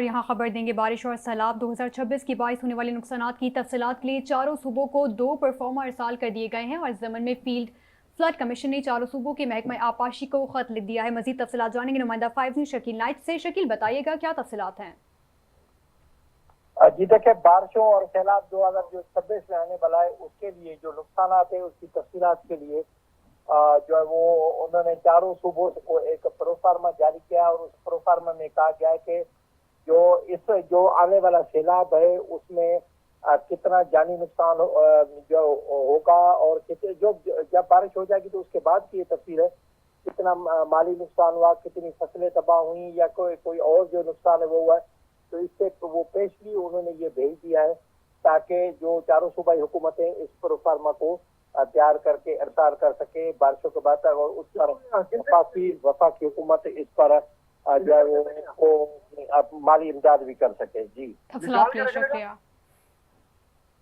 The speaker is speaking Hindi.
और यहाँ खबर देंगे बारिश और सैलाब 2026 की बारिश होने वाले नुकसानात की तफसीलात के लिए चारों सूबों को 2 परफॉर्मा इरसाल कर दिए गए हैं और जमन में फील्ड फ्लड कमीशन ने चारों सूबों के महकमा आपाशी को खत लिख दिया है। मजीद तफसीलात जानेंगे नुमाइंदा 5 न्यूज़ शकील नाइट से। शकील, बताइएगा क्या तफसीलात हैं? जी देखिए, बारिशों और सैलाब 2026 में आने वाला है उसके लिए जो नुकसान है उसकी तफसीलात के लिए जो है वो उन्होंने चारों सूबों को एक प्रोफार्मा जारी किया और उस प्रोफार्मा में कहा गया है कि जो आने वाला सैलाब है उसमें कितना जानी नुकसान जो होगा और कितने जो जब बारिश हो जाएगी तो उसके बाद की ये तफसील है कितना माली नुकसान हुआ, कितनी फसलें तबाह हुई या कोई और जो नुकसान है वो हुआ है। तो इससे वो पेशगी उन्होंने ये भेज दिया है ताकि जो चारों सूबाई हुकूमतें इस प्रोफार्मा को तैयार करके इरसाल कर सके बारिशों के बाद और उस पर वफाकी हुकूमत इस पर जो है वो माली इमदाद भी कर सके। जी, तफसीलात के लिए शुक्रिया।